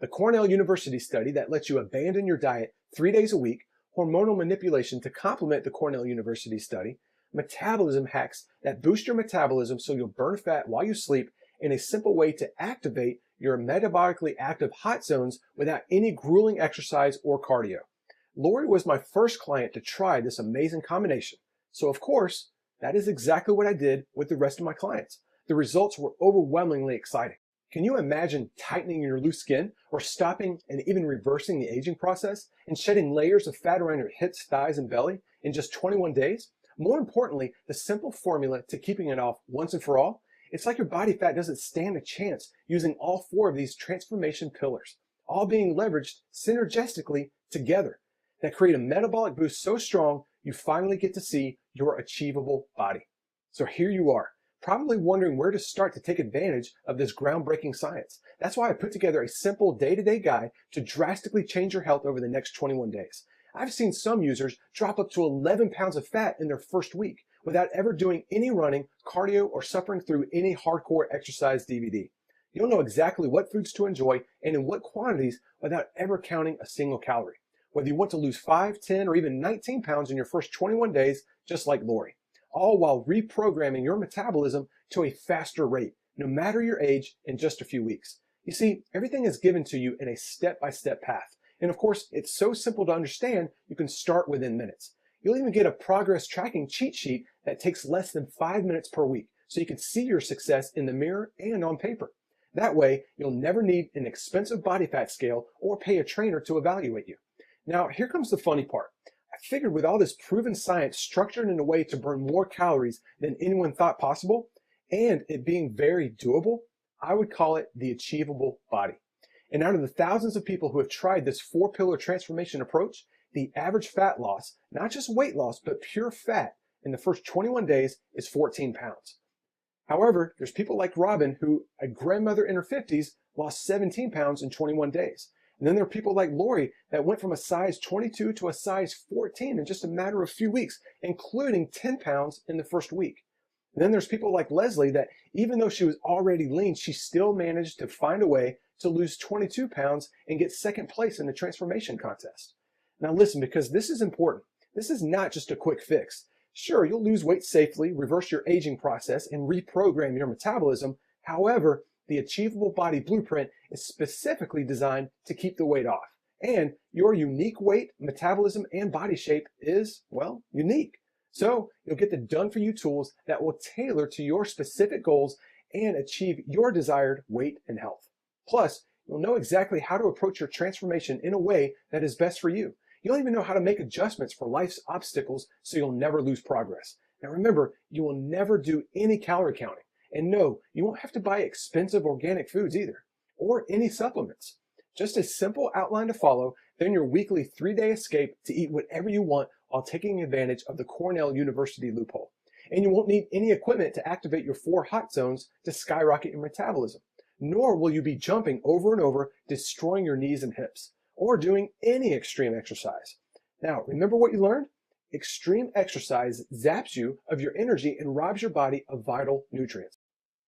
The Cornell University study that lets you abandon your diet 3 days a week, hormonal manipulation to complement the Cornell University study, metabolism hacks that boost your metabolism so you'll burn fat while you sleep, and a simple way to activate your metabolically active hot zones without any grueling exercise or cardio. Lori was my first client to try this amazing combination. So of course, that is exactly what I did with the rest of my clients. The results were overwhelmingly exciting. Can you imagine tightening your loose skin, or stopping and even reversing the aging process and shedding layers of fat around your hips, thighs, and belly in just 21 days? More importantly, the simple formula to keeping it off once and for all, it's like your body fat doesn't stand a chance using all 4 of these transformation pillars, all being leveraged synergistically together, that create a metabolic boost so strong you finally get to see your achievable body. So here you are, probably wondering where to start to take advantage of this groundbreaking science. That's why I put together a simple day-to-day guide to drastically change your health over the next 21 days. I've seen some users drop up to 11 pounds of fat in their first week without ever doing any running, cardio, or suffering through any hardcore exercise DVD. You'll know exactly what foods to enjoy and in what quantities without ever counting a single calorie. Whether you want to lose 5, 10, or even 19 pounds in your first 21 days, just like Lori, all while reprogramming your metabolism to a faster rate, no matter your age, in just a few weeks. You see, everything is given to you in a step-by-step path. And of course, it's so simple to understand, you can start within minutes. You'll even get a progress tracking cheat sheet that takes less than 5 minutes per week, so you can see your success in the mirror and on paper. That way, you'll never need an expensive body fat scale or pay a trainer to evaluate you. Now, here comes the funny part. I figured with all this proven science structured in a way to burn more calories than anyone thought possible, and it being very doable, I would call it the achievable body. And out of the thousands of people who have tried this 4-pillar transformation approach, the average fat loss, not just weight loss, but pure fat in the first 21 days is 14 pounds. However, there's people like Robin, who, a grandmother in her 50s, lost 17 pounds in 21 days. And then there are people like Lori that went from a size 22 to a size 14 in just a matter of a few weeks, including 10 pounds in the first week. And then there's people like Leslie that even though she was already lean, she still managed to find a way to lose 22 pounds and get second place in the transformation contest. Now listen, because this is important. This is not just a quick fix. Sure, you'll lose weight safely, reverse your aging process, and reprogram your metabolism. However, the Achievable Body Blueprint is specifically designed to keep the weight off. And your unique weight, metabolism, and body shape is, well, unique. So you'll get the done-for-you tools that will tailor to your specific goals and achieve your desired weight and health. Plus, you'll know exactly how to approach your transformation in a way that is best for you. You'll even know how to make adjustments for life's obstacles so you'll never lose progress. Now remember, you will never do any calorie counting. And no, you won't have to buy expensive organic foods either, or any supplements. Just a simple outline to follow, then your weekly 3-day escape to eat whatever you want while taking advantage of the Cornell University loophole. And you won't need any equipment to activate your 4 hot zones to skyrocket your metabolism. Nor will you be jumping over and over, destroying your knees and hips, or doing any extreme exercise. Now, remember what you learned? Extreme exercise zaps you of your energy and robs your body of vital nutrients.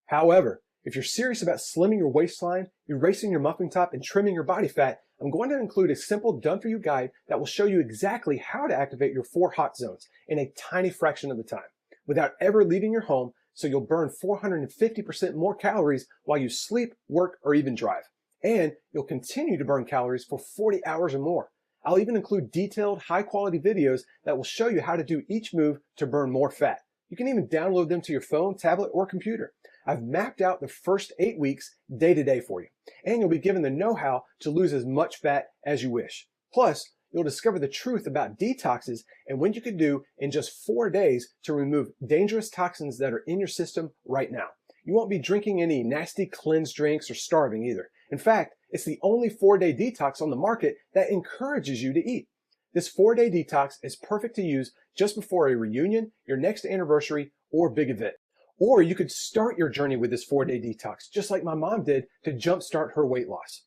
However, if you're serious about slimming your waistline, erasing your muffin top, and trimming your body fat, I'm going to include a simple done-for-you guide that will show you exactly how to activate your 4 hot zones in a tiny fraction of the time, without ever leaving your home, so you'll burn 450% more calories while you sleep, work, or even drive. And you'll continue to burn calories for 40 hours or more. I'll even include detailed, high-quality videos that will show you how to do each move to burn more fat. You can even download them to your phone, tablet, or computer. I've mapped out the first 8 weeks day to day for you, and you'll be given the know-how to lose as much fat as you wish. Plus, you'll discover the truth about detoxes and what you can do in just 4 days to remove dangerous toxins that are in your system right now. You won't be drinking any nasty cleanse drinks or starving either. In fact, it's the only 4-day detox on the market that encourages you to eat. This 4-day detox is perfect to use just before a reunion, your next anniversary, or big event. Or you could start your journey with this 4-day detox, just like my mom did to jumpstart her weight loss.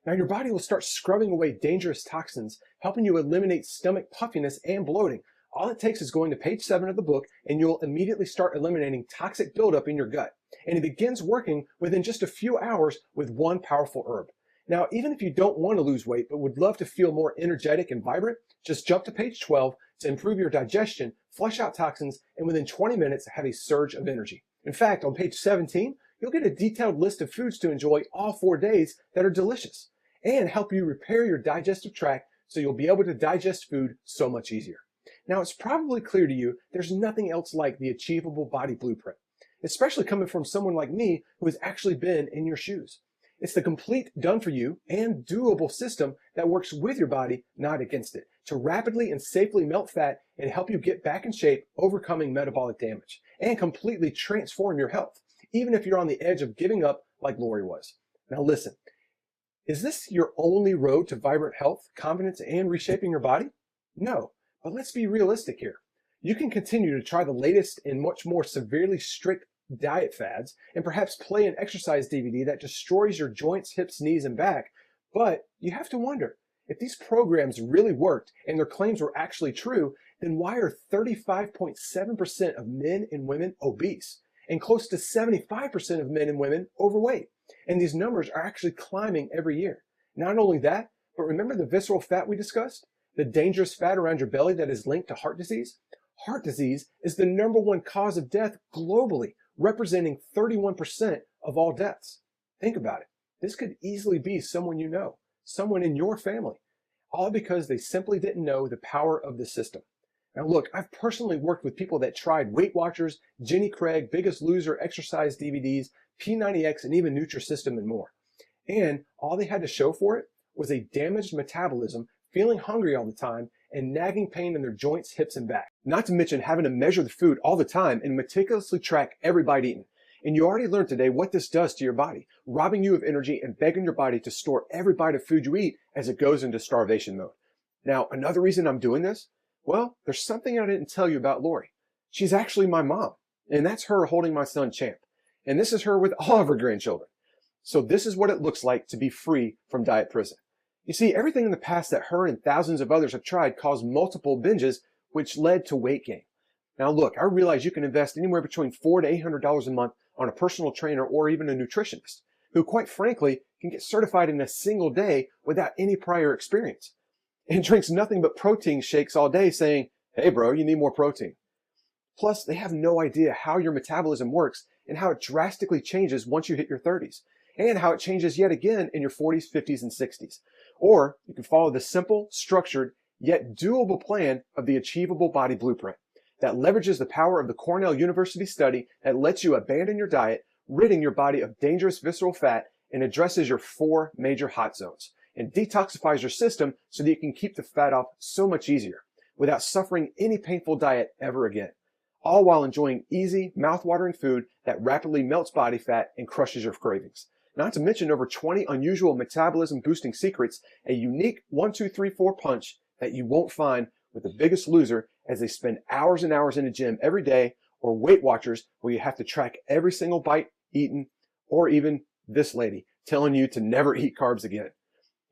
Now your body will start scrubbing away dangerous toxins, helping you eliminate stomach puffiness and bloating. All it takes is going to page 7 of the book, and you'll immediately start eliminating toxic buildup in your gut. And it begins working within just a few hours with one powerful herb. Now, even if you don't want to lose weight, but would love to feel more energetic and vibrant, just jump to page 12 to improve your digestion, flush out toxins, and within 20 minutes have a surge of energy. In fact, on page 17, you'll get a detailed list of foods to enjoy all 4 days that are delicious and help you repair your digestive tract so you'll be able to digest food so much easier. Now, it's probably clear to you there's nothing else like the Achievable Body Blueprint, especially coming from someone like me who has actually been in your shoes. It's the complete done-for-you and doable system that works with your body, not against it, to rapidly and safely melt fat and help you get back in shape, overcoming metabolic damage, and completely transform your health, even if you're on the edge of giving up like Lori was. Now listen, is this your only road to vibrant health, confidence, and reshaping your body? No, but let's be realistic here. You can continue to try the latest and much more severely strict diet fads, and perhaps play an exercise DVD that destroys your joints, hips, knees, and back. But you have to wonder, if these programs really worked and their claims were actually true, then why are 35.7% of men and women obese and close to 75% of men and women overweight? And these numbers are actually climbing every year. Not only that, but remember the visceral fat we discussed? The dangerous fat around your belly that is linked to heart disease? Heart disease is the #1 cause of death globally, representing 31% of all deaths. Think about it. This could easily be someone you know, someone in your family, all because they simply didn't know the power of the system. Now look, I've personally worked with people that tried Weight Watchers, Jenny Craig, Biggest Loser, exercise DVDs, P90X, and even Nutrisystem and more. And all they had to show for it was a damaged metabolism, feeling hungry all the time, and nagging pain in their joints, hips, and back. Not to mention having to measure the food all the time and meticulously track every bite eaten. And you already learned today what this does to your body, robbing you of energy and begging your body to store every bite of food you eat as it goes into starvation mode. Now, another reason I'm doing this, well, there's something I didn't tell you about Lori. She's actually my mom, and that's her holding my son Champ. And this is her with all of her grandchildren. So this is what it looks like to be free from diet prison. You see, everything in the past that her and thousands of others have tried caused multiple binges, which led to weight gain. Now look, I realize you can invest anywhere between $400 to $800 a month on a personal trainer or even a nutritionist. who quite frankly can get certified in a single day without any prior experience, and drinks nothing but protein shakes all day saying, "Hey bro, you need more protein." Plus, they have no idea how your metabolism works and how it drastically changes once you hit your 30s, and how it changes yet again in your 40s, 50s, and 60s. Or you can follow the simple, structured, yet doable plan of the Achievable Body Blueprint that leverages the power of the Cornell University study that lets you abandon your diet, ridding your body of dangerous visceral fat, and addresses your 4 major hot zones, and detoxifies your system so that you can keep the fat off so much easier without suffering any painful diet ever again, all while enjoying easy, mouth-watering food that rapidly melts body fat and crushes your cravings. Not to mention over 20 unusual metabolism boosting secrets, a unique 1, 2, 3, 4 punch that you won't find with the Biggest Loser, as they spend hours and hours in a gym every day, or Weight Watchers where you have to track every single bite eaten, or even this lady telling you to never eat carbs again.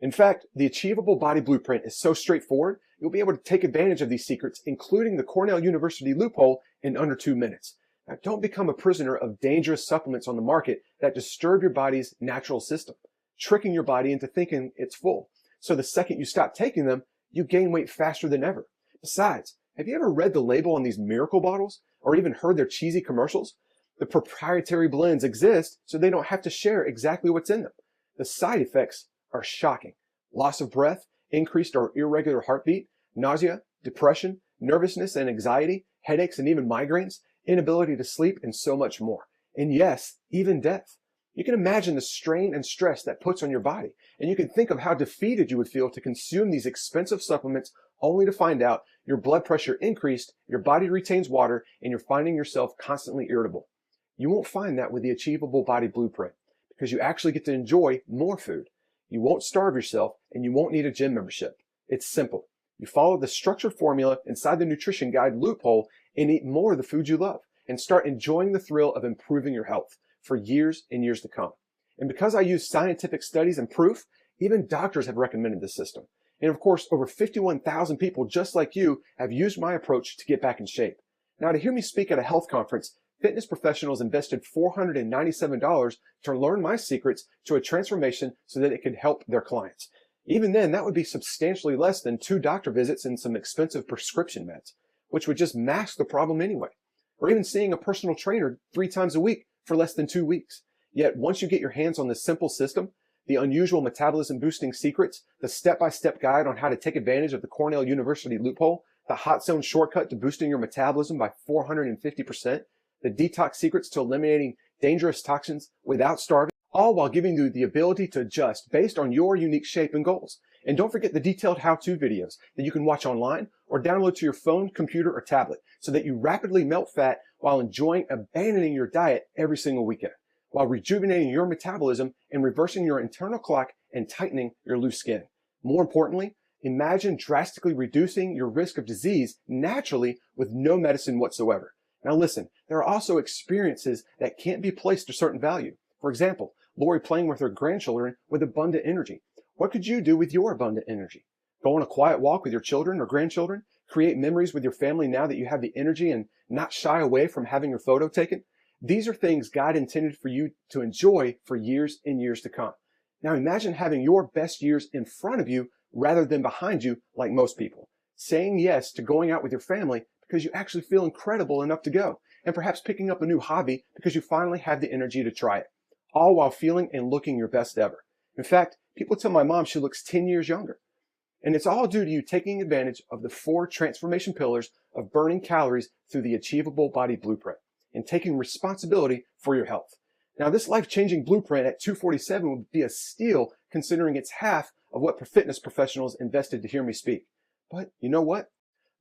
In fact, the Achievable Body Blueprint is so straightforward, you'll be able to take advantage of these secrets, including the Cornell University loophole, in under 2 minutes. Now, don't become a prisoner of dangerous supplements on the market that disturb your body's natural system, tricking your body into thinking it's full. So the second you stop taking them, you gain weight faster than ever. Besides, have you ever read the label on these miracle bottles or even heard their cheesy commercials? The proprietary blends exist so they don't have to share exactly what's in them. The side effects are shocking. Loss of breath, increased or irregular heartbeat, nausea, depression, nervousness and anxiety, headaches and even migraines, inability to sleep, and so much more. And yes, even death. You can imagine the strain and stress that puts on your body, and you can think of how defeated you would feel to consume these expensive supplements only to find out your blood pressure increased, your body retains water, and you're finding yourself constantly irritable. You won't find that with the Achievable Body Blueprint, because you actually get to enjoy more food. You won't starve yourself, and you won't need a gym membership. It's simple. You follow the structured formula inside the nutrition guide loophole and eat more of the food you love, and start enjoying the thrill of improving your health for years and years to come. And because I use scientific studies and proof, even doctors have recommended this system. And of course, over 51,000 people just like you have used my approach to get back in shape. Now, to hear me speak at a health conference, fitness professionals invested $497 to learn my secrets to a transformation so that it could help their clients. Even then, that would be substantially less than 2 doctor visits and some expensive prescription meds, which would just mask the problem anyway. Or even seeing a personal trainer 3 times a week for less than 2 weeks. Yet once you get your hands on this simple system, the unusual metabolism boosting secrets, the step-by-step guide on how to take advantage of the Cornell University loophole, the hot zone shortcut to boosting your metabolism by 450%, the detox secrets to eliminating dangerous toxins without starving, all while giving you the ability to adjust based on your unique shape and goals. And don't forget the detailed how-to videos that you can watch online or download to your phone, computer, or tablet so that you rapidly melt fat while enjoying abandoning your diet every single weekend, while rejuvenating your metabolism and reversing your internal clock and tightening your loose skin. More importantly, imagine drastically reducing your risk of disease naturally with no medicine whatsoever. Now listen, there are also experiences that can't be placed to certain value. For example, Lori playing with her grandchildren with abundant energy. What could you do with your abundant energy? Go on a quiet walk with your children or grandchildren? Create memories with your family now that you have the energy and not shy away from having your photo taken? These are things God intended for you to enjoy for years and years to come. Now imagine having your best years in front of you rather than behind you like most people. Saying yes to going out with your family because you actually feel incredible enough to go, and perhaps picking up a new hobby because you finally have the energy to try it, all while feeling and looking your best ever. In fact, people tell my mom she looks 10 years younger. And it's all due to you taking advantage of the 4 transformation pillars of burning calories through the Achievable Body Blueprint and taking responsibility for your health. Now, this life-changing blueprint at $247 would be a steal considering it's half of what fitness professionals invested to hear me speak. But you know what?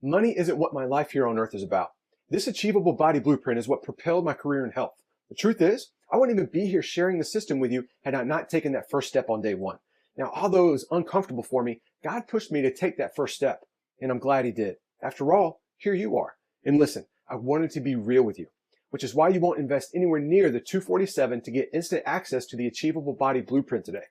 Money isn't what my life here on earth is about. This Achievable Body Blueprint is what propelled my career in health. The truth is, I wouldn't even be here sharing the system with you had I not taken that first step on day 1. Now, although it was uncomfortable for me, God pushed me to take that first step, and I'm glad he did. After all, here you are. And listen, I wanted to be real with you, which is why you won't invest anywhere near the $247 to get instant access to the Achievable Body Blueprint today.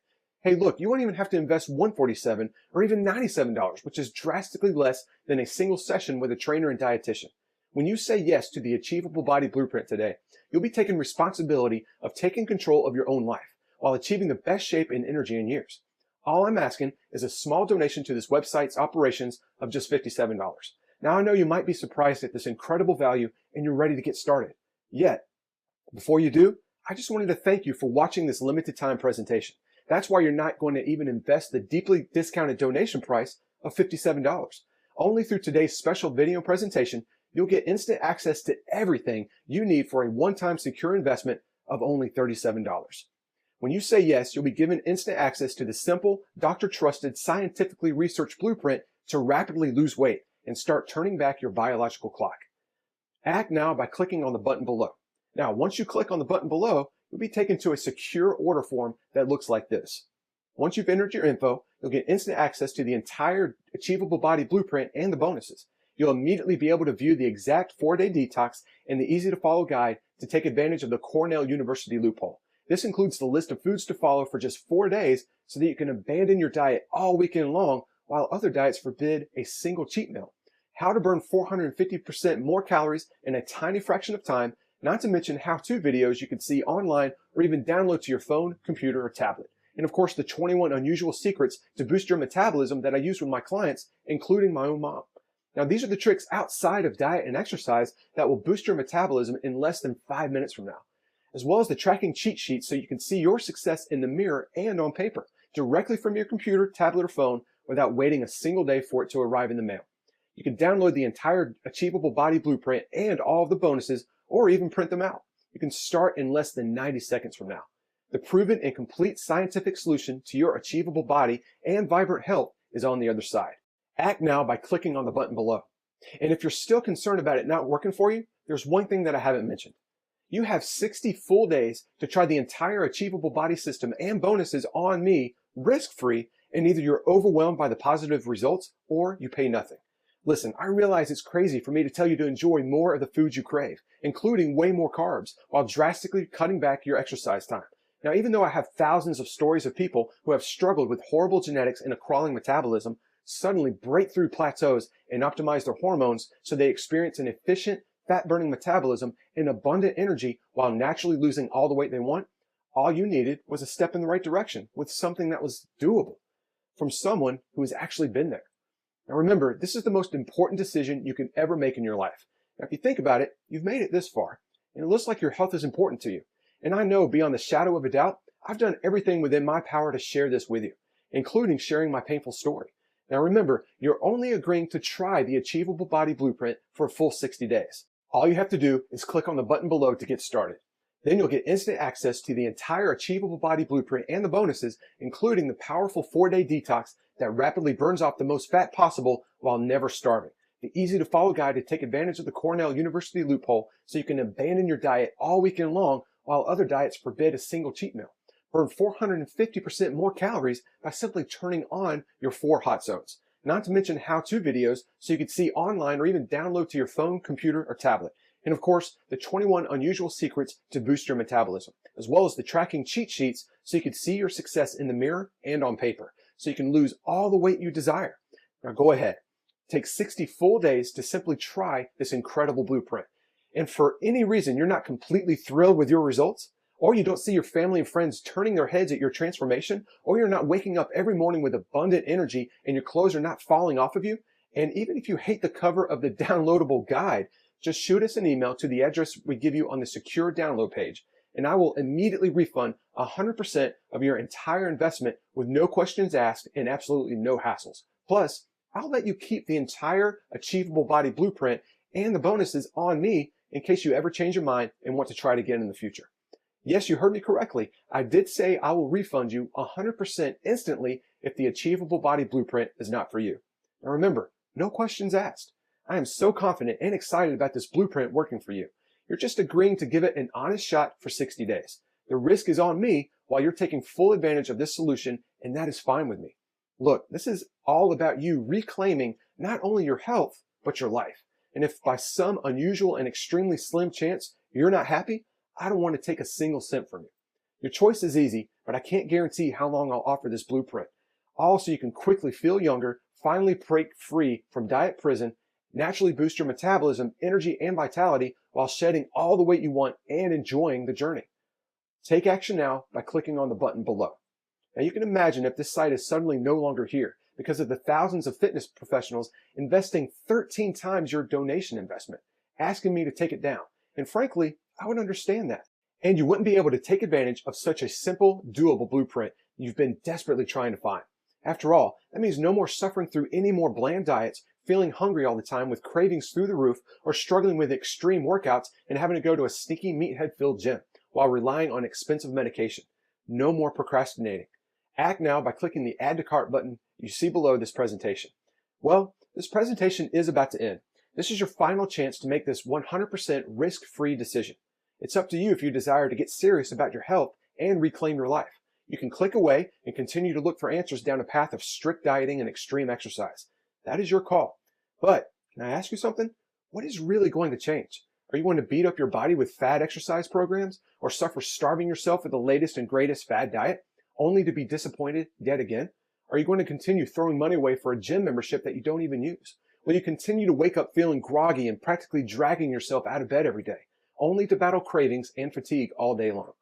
Hey, look, you won't even have to invest $147 or even $97, which is drastically less than a single session with a trainer and dietitian. When you say yes to the Achievable Body Blueprint today, you'll be taking responsibility of taking control of your own life, while achieving the best shape and energy in years. All I'm asking is a small donation to this website's operations of just $57. Now I know you might be surprised at this incredible value and you're ready to get started. Yet, before you do, I just wanted to thank you for watching this limited time presentation. That's why you're not going to even invest the deeply discounted donation price of $57. Only through today's special video presentation, you'll get instant access to everything you need for a one-time secure investment of only $37. When you say yes, you'll be given instant access to the simple, doctor-trusted, scientifically researched blueprint to rapidly lose weight and start turning back your biological clock. Act now by clicking on the button below. Now, once you click on the button below, you'll be taken to a secure order form that looks like this. Once you've entered your info, you'll get instant access to the entire Achievable Body Blueprint and the bonuses. You'll immediately be able to view the exact 4-day detox and the easy-to-follow guide to take advantage of the Cornell University loophole. This includes the list of foods to follow for just 4 days so that you can abandon your diet all weekend long while other diets forbid a single cheat meal. How to burn 450% more calories in a tiny fraction of time, not to mention how-to videos you can see online or even download to your phone, computer, or tablet. And of course, the 21 unusual secrets to boost your metabolism that I use with my clients, including my own mom. Now, these are the tricks outside of diet and exercise that will boost your metabolism in less than 5 minutes from now, as well as the tracking cheat sheet so you can see your success in the mirror and on paper, directly from your computer, tablet, or phone without waiting a single day for it to arrive in the mail. You can download the entire Achievable Body Blueprint and all of the bonuses, or even print them out. You can start in less than 90 seconds from now. The proven and complete scientific solution to your achievable body and vibrant health is on the other side. Act now by clicking on the button below. And if you're still concerned about it not working for you, there's one thing that I haven't mentioned. You have 60 full days to try the entire Achievable Body system and bonuses on me, risk-free, and either you're overwhelmed by the positive results or you pay nothing. Listen, I realize it's crazy for me to tell you to enjoy more of the foods you crave, including way more carbs, while drastically cutting back your exercise time. Now, even though I have thousands of stories of people who have struggled with horrible genetics and a crawling metabolism, suddenly break through plateaus and optimize their hormones so they experience an efficient, fat-burning metabolism and abundant energy while naturally losing all the weight they want, all you needed was a step in the right direction with something that was doable from someone who has actually been there. Now remember, this is the most important decision you can ever make in your life. Now if you think about it, you've made it this far, and it looks like your health is important to you. And I know beyond the shadow of a doubt, I've done everything within my power to share this with you, including sharing my painful story. Now remember, you're only agreeing to try the Achievable Body Blueprint for a full 60 days. All you have to do is click on the button below to get started. Then you'll get instant access to the entire Achievable Body Blueprint and the bonuses, including the powerful 4-day detox that rapidly burns off the most fat possible while never starving. The easy-to-follow guide to take advantage of the Cornell University loophole so you can abandon your diet all weekend long while other diets forbid a single cheat meal. Burn 450% more calories by simply turning on your 4 hot zones. Not to mention how-to videos so you can see online or even download to your phone, computer, or tablet. And of course, the 21 unusual secrets to boost your metabolism, as well as the tracking cheat sheets so you can see your success in the mirror and on paper, so you can lose all the weight you desire. Now go ahead. Take 60 full days to simply try this incredible blueprint. And for any reason you're not completely thrilled with your results, or you don't see your family and friends turning their heads at your transformation, or you're not waking up every morning with abundant energy and your clothes are not falling off of you, and even if you hate the cover of the downloadable guide, just shoot us an email to the address we give you on the secure download page, and I will immediately refund 100% of your entire investment with no questions asked and absolutely no hassles. Plus, I'll let you keep the entire Achievable Body Blueprint and the bonuses on me in case you ever change your mind and want to try it again in the future. Yes, you heard me correctly. I did say I will refund you 100% instantly if the Achievable Body Blueprint is not for you. Now remember, no questions asked. I am so confident and excited about this blueprint working for you. You're just agreeing to give it an honest shot for 60 days. The risk is on me while you're taking full advantage of this solution, and that is fine with me. Look, this is all about you reclaiming not only your health, but your life. And if by some unusual and extremely slim chance you're not happy, I don't want to take a single cent from you. Your choice is easy, but I can't guarantee how long I'll offer this blueprint. All so you can quickly feel younger, finally break free from diet prison, naturally boost your metabolism, energy, and vitality while shedding all the weight you want and enjoying the journey. Take action now by clicking on the button below. Now you can imagine if this site is suddenly no longer here because of the thousands of fitness professionals investing 13 times your donation investment, asking me to take it down. And frankly, I would understand that. And you wouldn't be able to take advantage of such a simple, doable blueprint you've been desperately trying to find. After all, that means no more suffering through any more bland diets, feeling hungry all the time with cravings through the roof, or struggling with extreme workouts and having to go to a stinky meathead-filled gym while relying on expensive medication. No more procrastinating. Act now by clicking the Add to Cart button you see below this presentation. Well, this presentation is about to end. This is your final chance to make this 100% risk-free decision. It's up to you if you desire to get serious about your health and reclaim your life. You can click away and continue to look for answers down a path of strict dieting and extreme exercise. That is your call. But can I ask you something? What is really going to change? Are you going to beat up your body with fad exercise programs or suffer starving yourself with the latest and greatest fad diet, only to be disappointed yet again? Are you going to continue throwing money away for a gym membership that you don't even use? Will you continue to wake up feeling groggy and practically dragging yourself out of bed every day, only to battle cravings and fatigue all day long?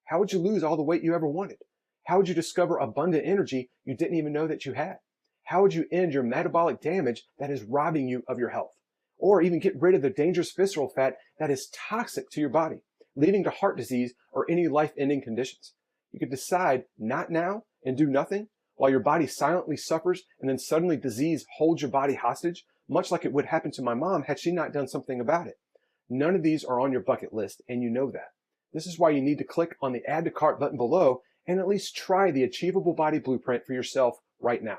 How would you lose all the weight you ever wanted? How would you discover abundant energy you didn't even know that you had? How would you end your metabolic damage that is robbing you of your health? Or even get rid of the dangerous visceral fat that is toxic to your body, leading to heart disease or any life-ending conditions? You could decide not now and do nothing while your body silently suffers and then suddenly disease holds your body hostage, much like it would happen to my mom had she not done something about it. None of these are on your bucket list, and you know that. This is why you need to click on the Add to Cart button below and at least try the Achievable Body Blueprint for yourself right now,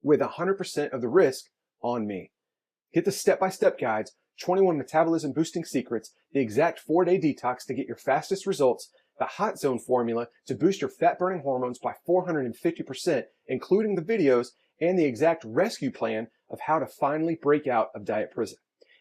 with 100% of the risk on me. Get the step-by-step guides, 21 metabolism boosting secrets, the exact 4-day detox to get your fastest results, the hot zone formula to boost your fat-burning hormones by 450%, including the videos, and the exact rescue plan of how to finally break out of diet prison.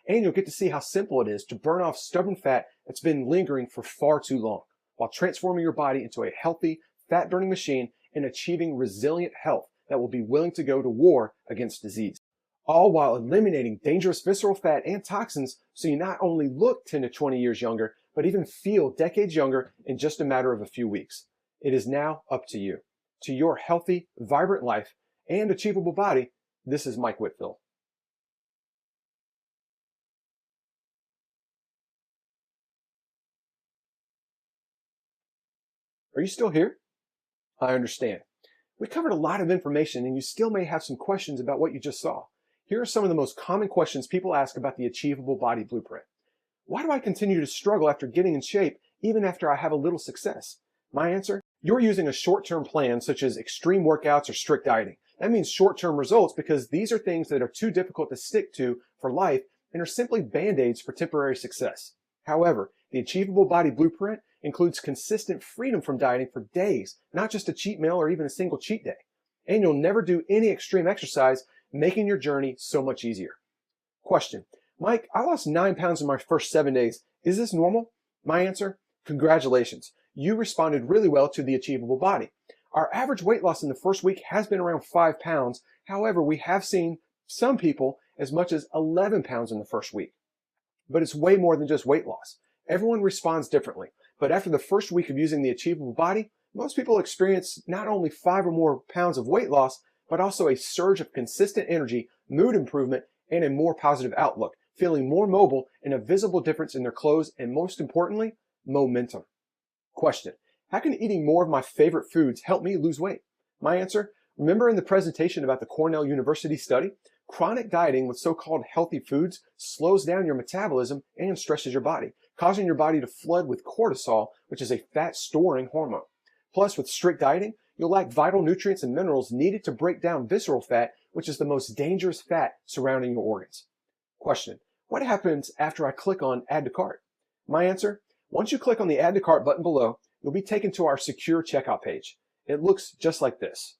And you'll get to see how simple it is to burn off stubborn fat that's been lingering for far too long, while transforming your body into a healthy, fat-burning machine and achieving resilient health that will be willing to go to war against disease. All while eliminating dangerous visceral fat and toxins so you not only look 10 to 20 years younger, but even feel decades younger in just a matter of a few weeks. It is now up to you. To your healthy, vibrant life and achievable body, this is Mike Whitfield. Are you still here? I understand. We covered a lot of information and you still may have some questions about what you just saw. Here are some of the most common questions people ask about the Achievable Body Blueprint. Why do I continue to struggle after getting in shape even after I have a little success? My answer? You're using a short-term plan such as extreme workouts or strict dieting. That means short-term results because these are things that are too difficult to stick to for life and are simply band-aids for temporary success. However, the Achievable Body Blueprint includes consistent freedom from dieting for days, not just a cheat meal or even a single cheat day. And you'll never do any extreme exercise, making your journey so much easier. Question: Mike, I lost 9 pounds in my first 7 days. Is this normal? My answer: congratulations. You responded really well to the Achievable Body. Our average weight loss in the first week has been around 5 pounds. However, we have seen some people as much as 11 pounds in the first week. But it's way more than just weight loss. Everyone responds differently. But after the first week of using the Achievable Body, most people experience not only 5 or more pounds of weight loss, but also a surge of consistent energy, mood improvement, and a more positive outlook, feeling more mobile and a visible difference in their clothes, and most importantly, momentum. Question: how can eating more of my favorite foods help me lose weight? My answer: remember in the presentation about the Cornell University study? Chronic dieting with so-called healthy foods slows down your metabolism and stresses your body, causing your body to flood with cortisol, which is a fat-storing hormone. Plus, with strict dieting, you'll lack vital nutrients and minerals needed to break down visceral fat, which is the most dangerous fat surrounding your organs. Question: what happens after I click on Add to Cart? My answer: once you click on the Add to Cart button below, you'll be taken to our secure checkout page. It looks just like this.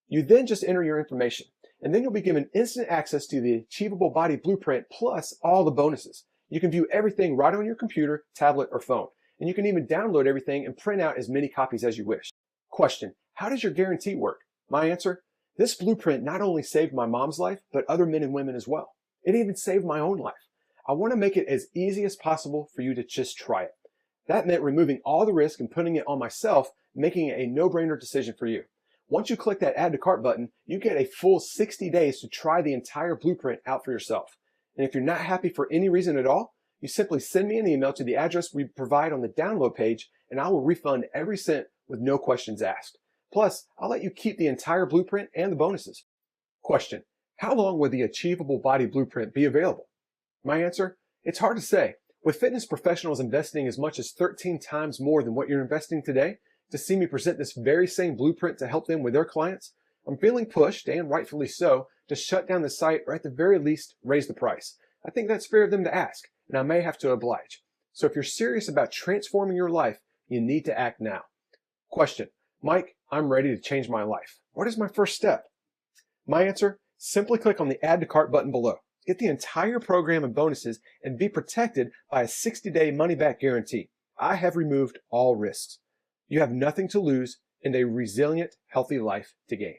You then just enter your information, and then you'll be given instant access to the Achievable Body Blueprint plus all the bonuses. You can view everything right on your computer, tablet, or phone, and you can even download everything and print out as many copies as you wish. Question: how does your guarantee work? My answer: this blueprint not only saved my mom's life, but other men and women as well. It even saved my own life. I want to make it as easy as possible for you to just try it. That meant removing all the risk and putting it on myself, making it a no-brainer decision for you. Once you click that add to cart button, you get a full 60 days to try the entire blueprint out for yourself. And if you're not happy for any reason at all, you simply send me an email to the address we provide on the download page, and I will refund every cent with no questions asked. Plus, I'll let you keep the entire blueprint and the bonuses. Question: how long will the Achievable Body Blueprint be available? My answer: it's hard to say. With fitness professionals investing as much as 13 times more than what you're investing today to see me present this very same blueprint to help them with their clients, I'm feeling pushed, and rightfully so, to shut down the site or at the very least raise the price. I think that's fair of them to ask, and I may have to oblige. So if you're serious about transforming your life, you need to act now. Question: Mike, I'm ready to change my life. What is my first step? My answer: simply click on the Add to Cart button below. Get the entire program and bonuses and be protected by a 60-day money-back guarantee. I have removed all risks. You have nothing to lose and a resilient, healthy life to gain.